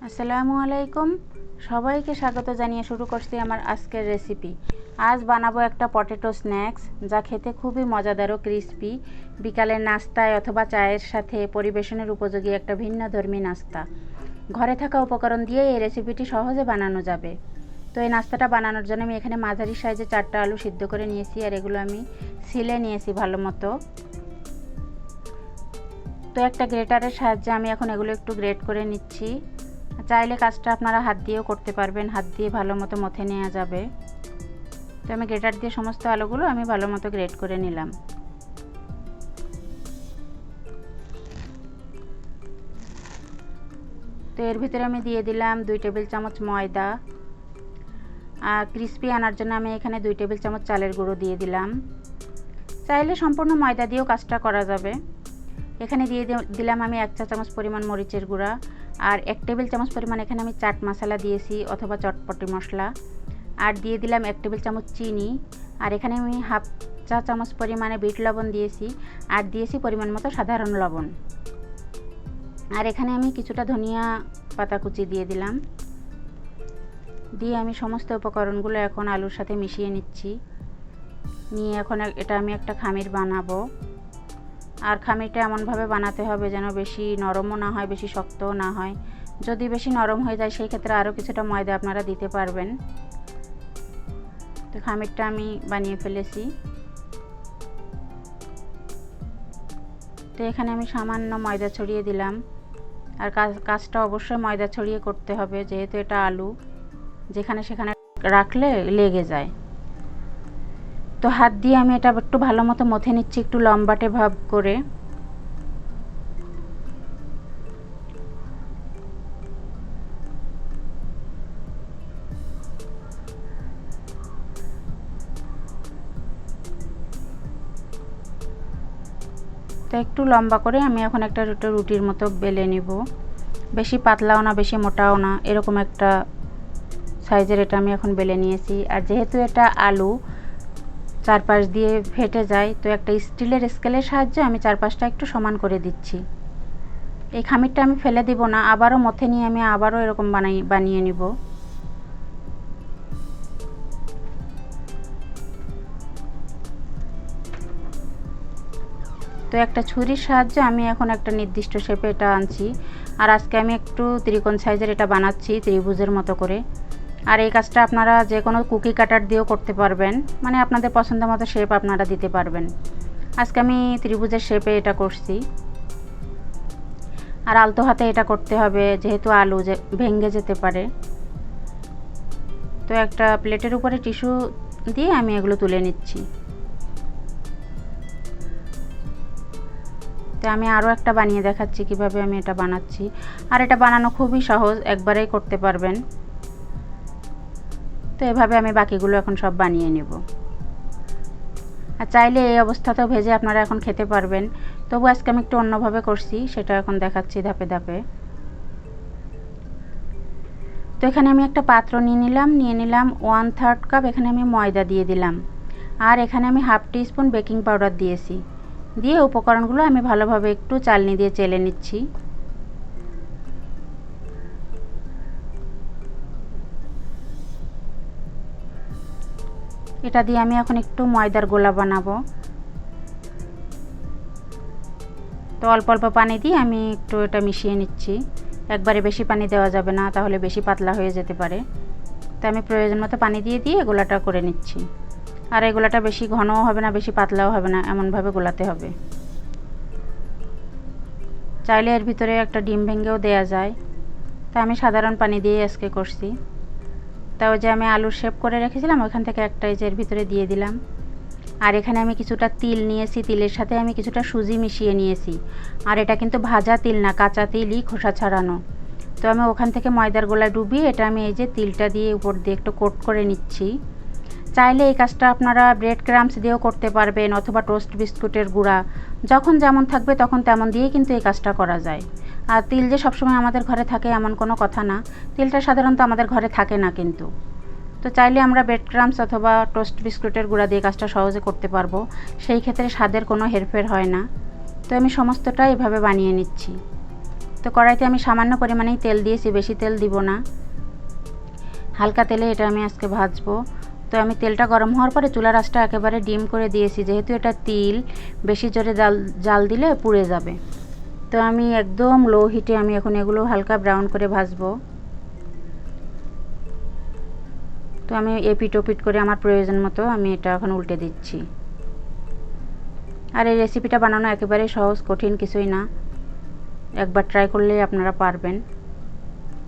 আসসালামু আলাইকুম, সবাইকে স্বাগত জানিয়ে শুরু করছি আমার আজকের রেসিপি। আজ বানাবো একটা পটেটো স্ন্যাক্স, যা খেতে খুবই মজাদার ও ক্রিস্পি। বিকালের নাস্তায় অথবা চায়ের সাথে পরিবেশনের উপযোগী একটা ভিন্নধর্মী নাস্তা। ঘরে থাকা উপকরণ দিয়ে এই রেসিপিটি সহজে বানানো যাবে। তো এই নাস্তাটা বানানোর জন্য আমি এখানে মাঝারি সাইজে 4টা আলু সিদ্ধ করে নিয়েছি, আর এগুলো আমি ছিলে নিয়েছি ভালো মতো। তো একটা গ্রেটারের সাহায্যে আমি এখন এগুলো একটু গ্রেট করে নিচ্ছি। চাইলে কাজটা আপনারা হাত দিয়েও করতে পারবেন, হাত দিয়ে ভালো মতো মথে নেওয়া যাবে। তো আমি গ্রেটার দিয়ে সমস্ত আলুগুলো আমি ভালো মতো গ্রেট করে নিলাম। তো এর ভিতরে আমি দিয়ে দিলাম 2 টেবিল চামচ ময়দা, আর ক্রিস্পি আনার জন্য আমি এখানে 2 টেবিল চামচ চালের গুঁড়ো দিয়ে দিলাম। চাইলে সম্পূর্ণ ময়দা দিয়েও কাজটা করা যাবে। এখানে দিয়ে দিলাম আমি 1 চা চামচ পরিমাণ মরিচের গুঁড়া, আর 1 টেবিল চামচ পরিমাণ এখানে আমি চাট মশলা দিয়েছি অথবা চটপটি মশলা, আর দিয়ে দিলাম 1 টেবিল চামচ চিনি, আর এখানে আমি হাফ চা চামচ পরিমাণে বিট লবণ দিয়েছি, আর দিয়েছি পরিমাণ মতো সাধারণ লবণ। আর এখানে আমি কিছুটা ধনিয়া পাতা কুচি দিয়ে দিলাম। দিয়ে আমি সমস্ত উপকরণগুলো এখন আলুর সাথে মিশিয়ে নিচ্ছি। নিয়ে এখন এটা আমি একটা খামির বানাবো। আর খামিরটা এমনভাবে বানাতে হবে যেন বেশি নরমও না হয়, বেশি শক্তও না হয়। যদি বেশি নরম হয়ে যায় সেই ক্ষেত্রে আরও কিছুটা ময়দা আপনারা দিতে পারবেন। তো খামিরটা আমি বানিয়ে ফেলেছি। তো এখানে আমি সামান্য ময়দা ছড়িয়ে দিলাম। আর কাজটা অবশ্যই ময়দা ছড়িয়ে করতে হবে, যেহেতু এটা আলু, যেখানে সেখানে রাখলে লেগে যায়। তো হাত দিয়ে আমি এটা একটু ভালো মতো মথে নিচ্ছি, একটু লম্বাটে ভাব করে। তো একটু লম্বা করে আমি এখন একটা রুটির মতো বেলে নিব। বেশি পাতলাও না, বেশি মোটাও না, এরকম একটা সাইজের এটা আমি এখন বেলে নিয়েছি। আর যেহেতু এটা আলু, চারপাশ দিয়ে ফেটে যায়, তো একটা স্টিলের স্কেলের সাহায্যে আমি চারপাশটা একটু সমান করে দিচ্ছি। এই খামিরটা আমি ফেলে দিব না, আবারও মথে নিয়ে আমি আবারও এরকম বানিয়ে নিব। তো একটা ছুরির সাহায্যে আমি এখন একটা নির্দিষ্ট শেপে এটা আনছি। আর আজকে আমি একটু ত্রিকোণ সাইজের এটা বানাচ্ছি, ত্রিভুজের মতো করে। আর এই কাজটা আপনারা যে কোনো কুকি কাটার দিয়েও করতে পারবেন, মানে আপনাদের পছন্দ মতো শেপ আপনারা দিতে পারবেন। আজকে আমি ত্রিভুজের শেপে এটা করছি। আর আলতো হাতে এটা করতে হবে, যেহেতু আলু যে ভেঙে যেতে পারে। তো একটা প্লেটের উপরে টিস্যু দিয়ে আমি এগুলো তুলে নিচ্ছি। তো আমি আরও একটা বানিয়ে দেখাচ্ছি কিভাবে আমি এটা বানাচ্ছি। আর এটা বানানো খুবই সহজ, একবারেই করতে পারবেন। তো এভাবে আমি বাকিগুলো এখন সব বানিয়ে নেব। আর চাইলে এই অবস্থাতেও ভেজে আপনারা এখন খেতে পারবেন। তবু আজকে আমি একটু অন্যভাবে করছি, সেটা এখন দেখাচ্ছি ধাপে ধাপে। তো এখানে আমি একটা পাত্র নিয়ে নিলাম 1/3 কাপ এখানে আমি ময়দা দিয়ে দিলাম। আর এখানে আমি হাফ টি স্পুন বেকিং পাউডার দিয়েছি। দিয়ে উপকরণগুলো আমি ভালোভাবে একটু চালনি দিয়ে চেলে নিচ্ছি। এটা দিয়ে আমি এখন একটু ময়দার গোলা বানাবো। তো অল্প অল্প পানি দিয়ে আমি একটু এটা মিশিয়ে নিচ্ছি। একবারে বেশি পানি দেওয়া যাবে না, তাহলে বেশি পাতলা হয়ে যেতে পারে। তো আমি প্রয়োজন মতো পানি দিয়ে গোলাটা করে নিচ্ছি। আর এই গোলাটা বেশি ঘনও হবে না, বেশি পাতলাও হবে না, এমনভাবে গোলাতে হবে। চাইলে এর ভিতরে একটা ডিম ভেঙেও দেওয়া যায়। তা আমি সাধারণ পানি দিয়ে আজকে করছি। তাও যে আমি আলুর শেপ করে রেখেছিলাম ওইখান থেকে একটা এর ভিতরে দিয়ে দিলাম। আর এখানে আমি কিছুটা তিল নিয়েছি, তিলের সাথে আমি কিছুটা সুজি মিশিয়ে নিয়েছি। আর এটা কিন্তু ভাজা তিল না, কাঁচা তিলই, খোসা ছাড়ানো। তো আমি ওখান থেকে ময়দার গোলায় ডুবিয়ে এটা আমি এই যে তিলটা দিয়ে উপর দিয়ে একটু কোট করে নিচ্ছি। চাইলে এই কাজটা আপনারা ব্রেড ক্রাম্বস দিয়েও করতে পারবেন, অথবা টোস্ট বিস্কুটের গুঁড়া, যখন যেমন থাকবে তখন তেমন দিয়েই কিন্তু এই কাজটা করা যায়। আর তিল যে সবসময় আমাদের ঘরে থাকে এমন কোনো কথা না, তিলটা সাধারণত আমাদের ঘরে থাকে না কিন্তু। তো চাইলে আমরা ব্রেড ক্রাম্বস অথবা টোস্ট বিস্কুটের গুঁড়া দিয়ে কাজটা সহজে করতে পারবো, সেই ক্ষেত্রে স্বাদের কোনো হেরফের হয় না। তো আমি সমস্তটা এভাবে বানিয়ে নিচ্ছি। তো কড়াইতে আমি সামান্য পরিমাণেই তেল দিয়েছি, বেশি তেল দিব না, হালকা তেলে এটা আমি আজকে ভাজবো। তো আমি তেলটা গরম হওয়ার পরে চুলার আঁচটা একেবারে ডিম করে দিয়েছি, যেহেতু এটা তিল, বেশি জোরে জাল দিলে পুড়ে যাবে। তো আমি একদম লো হিটে আমি এখন এগুলো হালকা ব্রাউন করে ভাজবো। তো আমি এপিট ওপিট করে আমার প্রয়োজন মতো আমি এটা এখন উল্টে দিচ্ছি। আর এই রেসিপিটা বানানো একেবারে সহজ, কঠিন কিছুই না, একবার ট্রাই করলেই আপনারা পারবেন।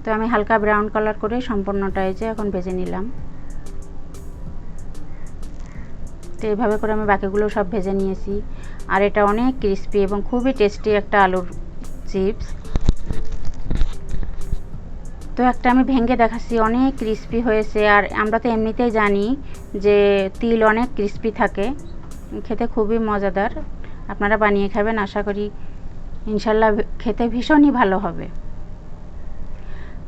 তো আমি হালকা ব্রাউন কালার করে সম্পূর্ণটা এই যে এখন ভেজে নিলাম। তো এইভাবে করে আমি বাকিগুলো সব ভেজে নিয়েছি। আর এটা অনেক ক্রিস্পি এবং খুবই টেস্টি একটা আলুর চিপস। তো একটা আমি ভেঙে দেখাচ্ছি, অনেক ক্রিস্পি হয়েছে। আর আমরা তো এমনিতেই জানি যে তিল অনেক ক্রিস্পি থাকে, খেতে খুবই মজাদার। আপনারা বানিয়ে খাবেন, আশা করি ইনশাল্লাহ খেতে ভীষণই ভালো হবে।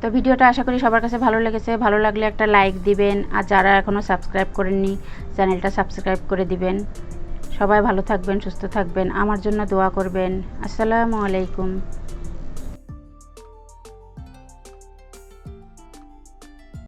তো ভিডিওটা আশা করি সবার কাছে ভালো লেগেছে। ভালো লাগলে একটা লাইক দিবেন, আর যারা এখনও সাবস্ক্রাইব করেননি চ্যানেলটা সাবস্ক্রাইব করে দিবেন। সবাই ভালো থাকবেন, সুস্থ থাকবেন, আমার জন্য দোয়া করবেন। আসসালামু আলাইকুম।